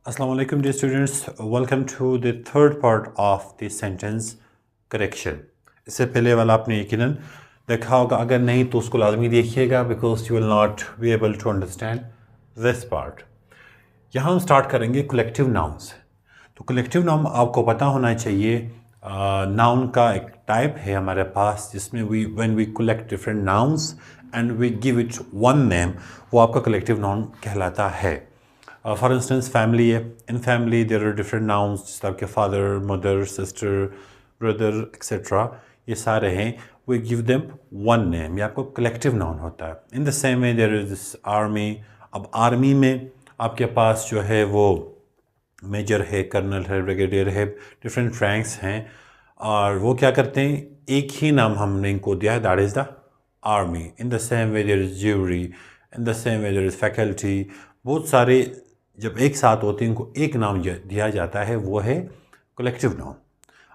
Assalamu alaikum dear students, welcome to the third part of the sentence correction. इससे पहले वाला आपने यकीनन देखा होगा, अगर नहीं तो उसको लाजमी देखिएगा because you will not be able to understand this part. यहाँ हम स्टार्ट करेंगे collective nouns. तो collective noun आपको पता होना चाहिए, noun का एक टाइप है हमारे पास जिसमें when we collect different nouns and we give it one name, वो आपका collective noun कहलाता है. For instance, family है. In family there are different nouns जैसे आपके father, mother, sister, brother, etc. ये सारे हैं. We give them one name. ये आपको collective noun होता है. In the same way there is this army. अब army में आपके पास जो है वो मेजर है, कर्नल है, ब्रिगेडियर है, different ranks हैं और वो क्या करते हैं, एक ही नाम हमने इनको दिया है, that is the army. In the same way there is jury. In the same way there is faculty. बहुत सारे जब एक साथ होते हैं इनको एक नाम दिया जाता है, वो है कलेक्टिव नाउन.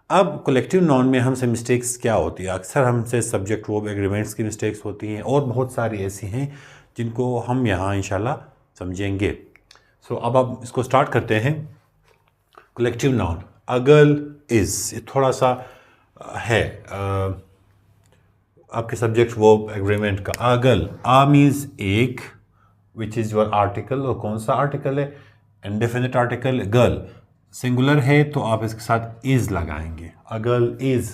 अब कलेक्टिव नाउन में हमसे मिस्टेक्स क्या होती है, अक्सर हमसे सब्जेक्ट वर्ब एग्रीमेंट्स की मिस्टेक्स होती हैं और बहुत सारी ऐसी हैं जिनको हम यहाँ इंशाल्लाह समझेंगे. सो अब आप इसको स्टार्ट करते हैं. Collective noun a girl is, ये थोड़ा सा है आपके सब्जेक्ट वर्ब एग्रीमेंट का. अ गर्ल, आ मीन्स एक, विच इज़ योर आर्टिकल, और कौन सा आर्टिकल है, इंडेफिनिट आर्टिकल. गर्ल सिंगुलर है तो आप इसके साथ इज़ लगाएंगे. A girl is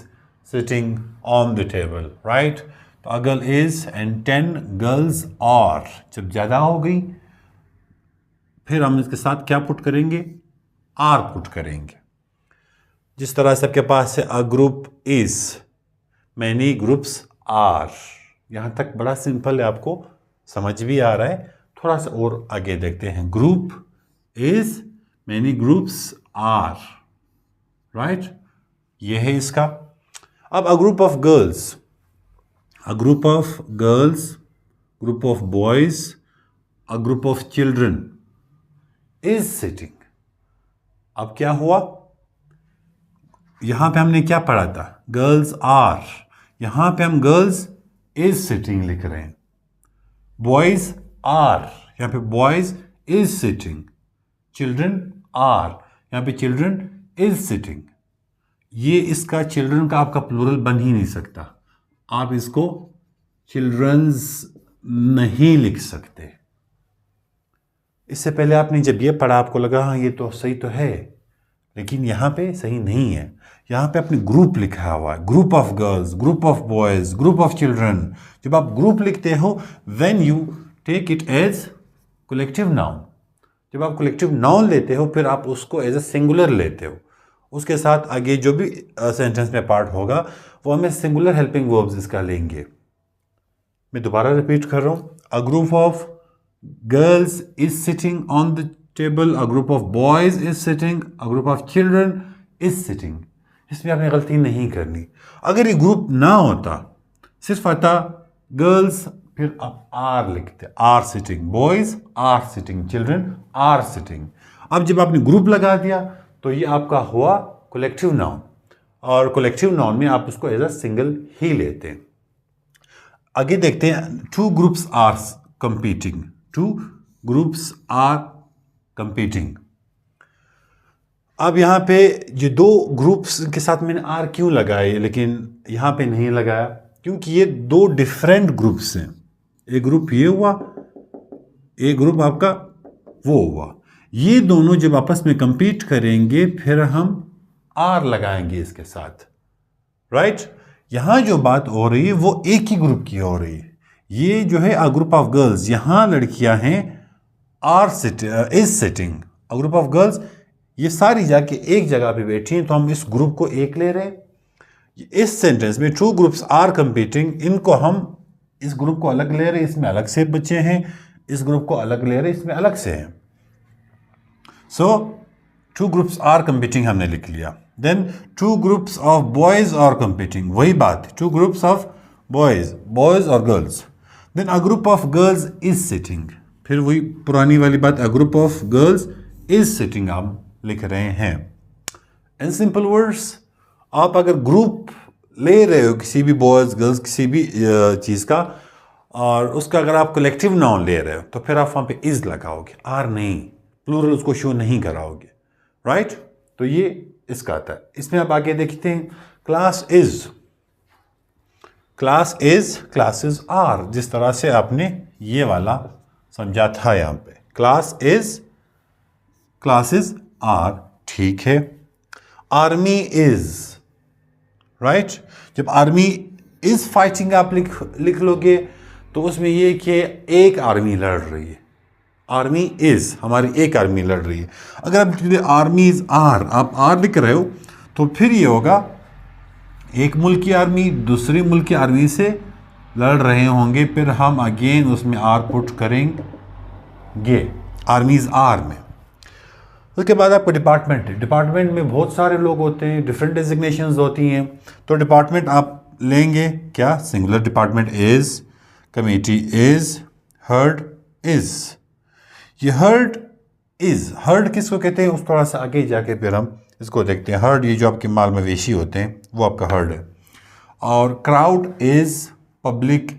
sitting on the table, right. तो a girl is and 10 girls are, जब ज़्यादा हो गई फिर हम इसके साथ क्या पुट करेंगे, आर पुट करेंगे. जिस तरह से आपके पास है a group is, many groups are. यहाँ तक बड़ा सिंपल है, आपको समझ भी आ रहा है. थोड़ा सा और आगे देखते हैं. Group is, many groups are, right. ये है इसका. अब a group of girls, a group of girls, group of boys, a group of children is sitting. अब क्या हुआ, यहां पे हमने क्या पढ़ा था, गर्ल्स आर. यहां पे हम गर्ल्स इज सिटिंग लिख रहे हैं. बॉयज आर, यहाँ पे boys is sitting. Children are, यहाँ पे चिल्ड्रन इज सिटिंग. ये इसका चिल्ड्रन का आपका प्लूरल बन ही नहीं सकता. आप इसको चिल्ड्रंस नहीं लिख सकते. इससे पहले आपने जब ये पढ़ा आपको लगा हाँ ये तो सही तो है, लेकिन यहाँ पे सही नहीं है. यहाँ पे आपने ग्रुप लिखा हुआ है, group of girls, group of boys, group of children. जब आप ग्रुप लिखते हो when you take it as collective noun. जब आप कलेक्टिव नाउन लेते हो फिर आप उसको एज ए सिंगुलर लेते हो. उसके साथ आगे जो भी सेंटेंस में पार्ट होगा वो हमें सिंगुलर हेल्पिंग वर्ब्स इसका लेंगे. मैं दोबारा रिपीट कर रहा हूँ. अ group of girls is sitting on the table, a group of boys is sitting, a group of children is sitting. इसमें आपने गलती नहीं करनी. अगर ये ग्रुप ना होता, सिर्फ आता गर्ल्स, फिर आप आर लिखते, are sitting, boys are sitting, children are sitting. अब जब आपने ग्रुप लगा दिया तो ये आपका हुआ कलेक्टिव नाउन, और कलेक्टिव नाउन में आप उसको एज अ सिंगल ही लेते हैं. आगे देखते हैं. Two groups are competing, two groups are competing. अब यहाँ पे ये दो ग्रुप्स के साथ मैंने आर क्यों लगाए, लेकिन यहाँ पे नहीं लगाया, क्योंकि ये दो डिफरेंट ग्रुप्स हैं. एक ग्रुप ये हुआ, एक ग्रुप आपका वो हुआ. ये दोनों जब आपस में कंपीट करेंगे फिर हम आर लगाएंगे इसके साथ, राइट. यहाँ जो बात हो रही है वो एक ही ग्रुप की हो रही है. ये जो है अ ग्रुप ऑफ गर्ल्स, यहाँ लड़कियां हैं, are is sitting. A group of girls, ये सारी जाके एक जगह पे बैठी हैं, तो हम इस ग्रुप को एक ले रहे हैं. इस सेंटेंस में टू ग्रुप्स आर कंपीटिंग, इनको हम इस ग्रुप को अलग ले रहे हैं, इसमें अलग से बच्चे हैं. इस ग्रुप को अलग ले रहे हैं, इसमें अलग से हैं. So two groups are competing हमने लिख लिया. Then two groups of boys are competing, वही बात है, two groups of boys, boys और girls. Then a group of girls is sitting, फिर वही पुरानी वाली बात, a group of girls is sitting हम लिख रहे हैं. इन सिंपल वर्ड्स, आप अगर ग्रुप ले रहे हो किसी भी बॉयज़ गर्ल्स किसी भी चीज़ का, और उसका अगर आप कलेक्टिव नाउन ले रहे हो तो फिर आप वहाँ पे इज़ लगाओगे, आर नहीं. प्लूरल उसको शो नहीं कराओगे, राइट। तो ये इसका आता है। इसमें आप आगे देखते हैं क्लास इज, क्लासेस आर, जिस तरह से आपने ये वाला समझा था यहाँ पे, क्लासेस आर, ठीक है। Army is, right. जब आर्मी इज फाइटिंग आप लिख लोगे तो उसमें ये कि एक आर्मी लड़ रही है, आर्मी इज, हमारी एक आर्मी लड़ रही है। अगर आप आर्मीज आर, आप आर लिख रहे हो तो फिर ये होगा एक मुल्क की आर्मी दूसरी मुल्क की आर्मी से लड़ रहे होंगे, फिर हम अगेन उसमें आर पुट करेंगे, आर्मीज आर में। उसके बाद आपको डिपार्टमेंट है। डिपार्टमेंट में बहुत सारे लोग होते हैं, डिफरेंट डेजिग्नेशंस होती हैं। तो डिपार्टमेंट आप लेंगे क्या, singular department is, committee is, heard is. ये हर्ड इज, हर्ड किसको कहते हैं उस थोड़ा सा आगे जाके फिर हम इसको देखते हैं। हर्ड ये जो आपके माल मवेशी होते हैं वो आपका हर्ड है। और crowd is, public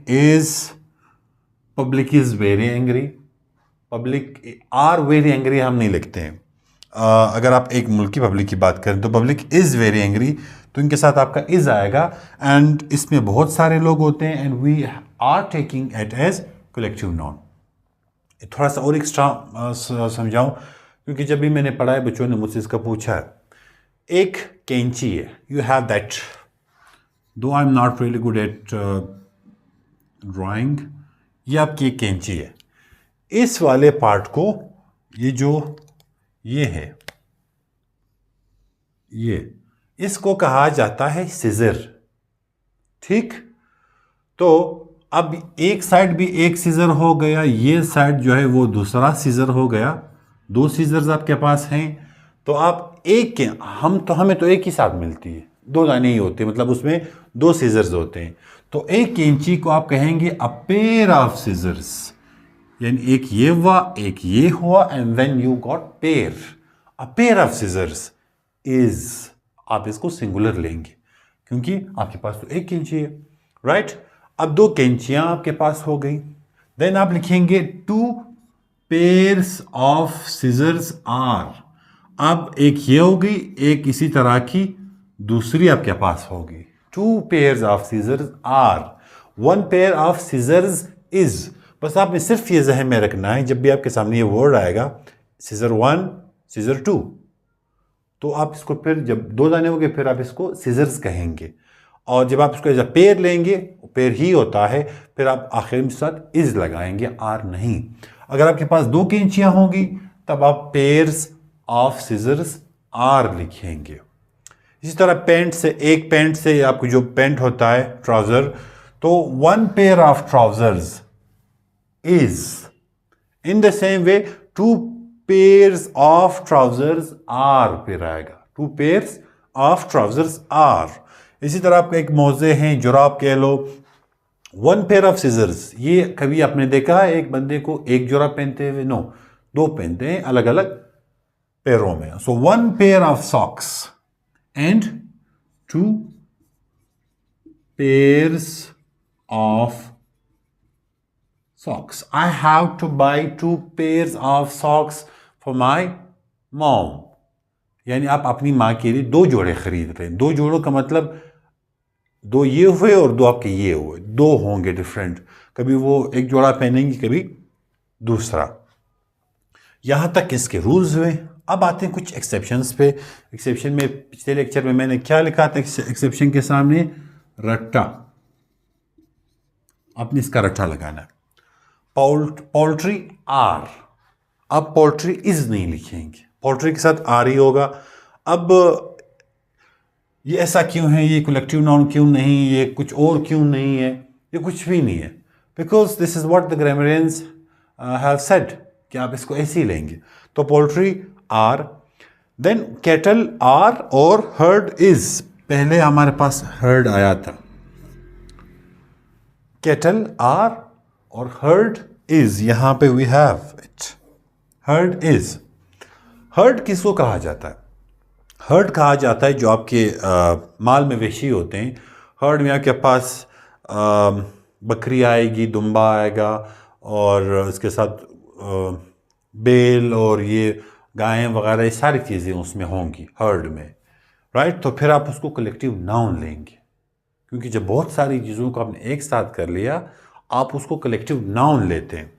is very angry, public are very angry हम नहीं लिखते हैं। अगर आप एक मुल्क की पब्लिक की बात करें तो पब्लिक इज़ वेरी एंग्री, तो इनके साथ आपका इज़ आएगा। एंड इसमें बहुत सारे लोग होते हैं and we are taking it as collective noun. थोड़ा सा और एक्स्ट्रा समझाऊं, क्योंकि जब भी मैंने पढ़ा है बच्चों ने मुझसे इसका पूछा है। एक कैंची है, यू हैव दैट, दो I am not really good at drawing, ये आपकी एक कैंची है। इस वाले पार्ट को, ये जो ये है, ये इसको कहा जाता है सिजर, ठीक। तो अब एक साइड भी एक सीजर हो गया, ये साइड जो है वो दूसरा सीजर हो गया। दो सीजर्स आपके पास हैं, तो आप एक के हमें तो एक ही साथ मिलती है, दो दाने ही होते हैं, मतलब उसमें दो सीजर्स होते हैं। तो एक इंची को आप कहेंगे अ पेयर ऑफ सीजर्स, यानी एक ये हुआ एक ये हुआ, and then you got pair. A pair of scissors is, आप इसको सिंगुलर लेंगे क्योंकि आपके पास तो एक कैंची है, राइट। अब दो कैंचियां आपके पास हो गई, देन आप लिखेंगे two pairs of scissors are. अब एक ये हो गई, एक इसी तरह की दूसरी आपके पास होगी। Two pairs of scissors are, one pair of scissors is. बस आपने सिर्फ ये जहन में रखना है, जब भी आपके सामने ये वर्ड आएगा सीजर वन सीजर टू, तो आप इसको फिर जब दो दाने होंगे फिर आप इसको सीजर्स कहेंगे। और जब आप इसको एज अ पेयर लेंगे, पेयर ही होता है, फिर आप आखिर में साथ इज लगाएंगे, आर नहीं। अगर आपके पास दो कैंचियां होंगी तब आप पेयर्स ऑफ सीजर्स आर लिखेंगे। इसी तरह पैंट से, एक पैंट से आपको जो पैंट होता है ट्राउजर, तो one pair of trousers is. In the same way two pairs of trousers are फिर आएगा, two pairs of trousers are. इसी तरह आपका एक मोजे हैं, जुराब कह लो, वन पेयर ऑफ सीजर्स। ये कभी आपने देखा है एक बंदे को एक जुराब पहनते हुए? नो, दो पहनते हैं अलग अलग पैरों में। So one pair of socks and to pairs of socks. I have to buy two pairs of socks for my mom. यानी आप अपनी माँ के लिए दो जोड़े खरीद रहे हैं। दो जोड़ों का मतलब दो ये हुए और दो आपके ये हुए, दो होंगे डिफरेंट, कभी वो एक जोड़ा पहनेंगी कभी दूसरा। यहाँ तक इसके रूल्स हुए। अब आते हैं कुछ एक्सेप्शंस पे। एक्सेप्शन में पिछले लेक्चर में मैंने क्या लिखा था एक्सेप्शन के सामने? रट्टा। आपने इसका रट्टा लगाना है। पोल्ट्री आर, अब पोल्ट्री इज नहीं लिखेंगे, पोल्ट्री के साथ आर ही होगा। अब ये ऐसा क्यों है, ये कलेक्टिव नाउन क्यों नहीं, ये कुछ और क्यों नहीं है? ये कुछ भी नहीं है, because this is what the grammarians have said कि आप इसको ऐसे ही लेंगे। तो poultry are, then cattle are और हर्ड इज। पहले हमारे पास हर्ड आया था, कैटल आर और हर्ड इज, यहां पे we have it, herd is. Herd किसको कहा जाता है? हर्ड कहा जाता है जो आपके माल मवेशी होते हैं। हर्ड में आपके पास बकरी आएगी, दुम्बा आएगा और उसके साथ बेल और ये गायें वगैरह, ये सारी चीज़ें उसमें होंगी हर्ड में, राइट। तो फिर आप उसको कलेक्टिव नाउन लेंगे, क्योंकि जब बहुत सारी चीज़ों को आपने एक साथ कर लिया, आप उसको कलेक्टिव नाउन लेते हैं।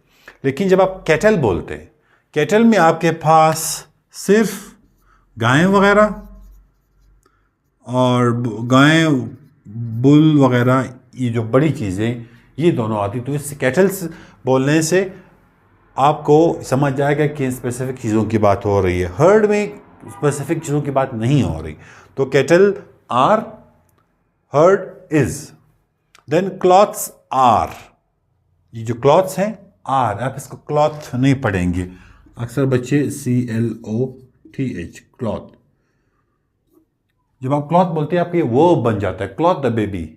लेकिन जब आप कैटल बोलते हैं, कैटल में आपके पास सिर्फ गायें वगैरह और गायें, बुल वगैरह, ये जो बड़ी चीज़ें, ये दोनों आती। तो इस कैटल्स बोलने से आपको समझ जाएगा कि स्पेसिफिक चीज़ों की बात हो रही है। हर्ड में स्पेसिफिक चीज़ों की बात नहीं हो रही। तो cattle are, herd is. Then clothes are, ये जो क्लॉथ्स हैं आर, आप इसको क्लॉथ नहीं पढ़ेंगे, अक्सर बच्चे CLOTH, क्लॉथ। जब आप क्लॉथ बोलते हैं, आपके वो बन जाता है क्लॉथ द बेबी,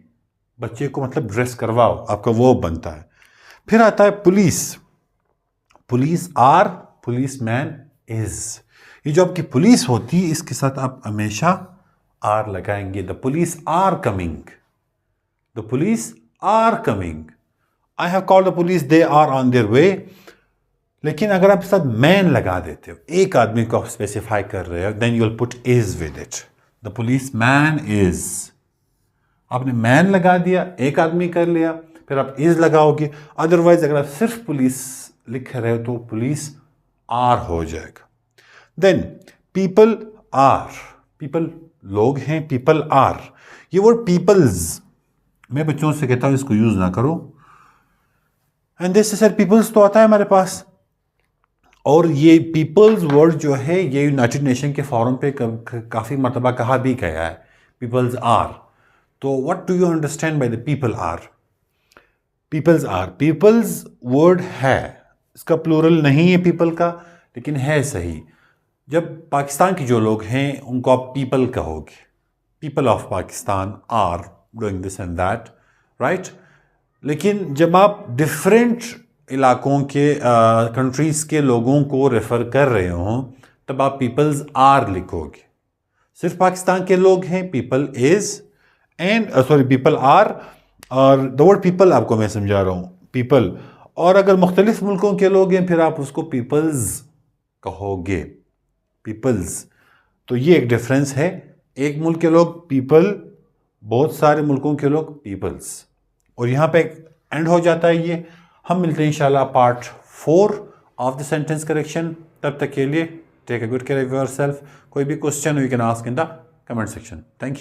बच्चे को मतलब ड्रेस करवाओ, आपका वो बनता है। फिर आता है police, police are, policeman is. ये जो आपकी पुलिस होती है, इसके साथ आप हमेशा आर लगाएंगे। The police are coming, the police are coming. I have called the police, they are on their way. लेकिन अगर आप इसके साथ मैन लगा देते हो, एक आदमी को स्पेसिफाई कर रहे हो, then you will put is with it. The policeman is, आपने मैन लगा दिया, एक आदमी कर लिया, फिर आप इज लगाओगे। अदरवाइज अगर आप सिर्फ पुलिस लिख रहे हो तो पुलिस आर हो जाएगा। देन पीपल आर, पीपल लोग हैं, पीपल आर। ये वर्ड पीपल्स, मैं बच्चों से कहता हूं इसको यूज ना करो। एंड दिस सर पीपल्स तो आता है हमारे पास, और ये पीपल्स वर्ड जो है ये यूनाइटेड नेशन के फॉरम पे काफ़ी मरतबा कहा भी गया है, पीपल्स आर। तो what do you understand by the people are? Peoples are, peoples word है, इसका प्लूरल नहीं है पीपल का, लेकिन है सही। जब पाकिस्तान के जो लोग हैं उनको आप पीपल कहोगे, people of Pakistan are doing this and that, right. लेकिन जब आप डिफरेंट इलाकों के कंट्रीज़ के लोगों को रेफ़र कर रहे हों, तब आप पीपल्स आर लिखोगे। सिर्फ पाकिस्तान के लोग हैं, people is, and sorry people are, और द वर्ड पीपल आपको मैं समझा रहा हूँ, पीपल। और अगर मुख्तलिफ मुल्कों के लोग हैं, फिर आप उसको पीपल्स कहोगे, पीपल्स। तो ये एक डिफरेंस है, एक मुल्क के लोग पीपल, बहुत सारे मुल्कों के लोग पीपल्स। और यहाँ पे एंड हो जाता है ये। हम मिलते हैं इंशाल्लाह part 4 of the sentence correction. तब तक के लिए take a good care of yourself. कोई भी question you can ask in the comment section. Thank you.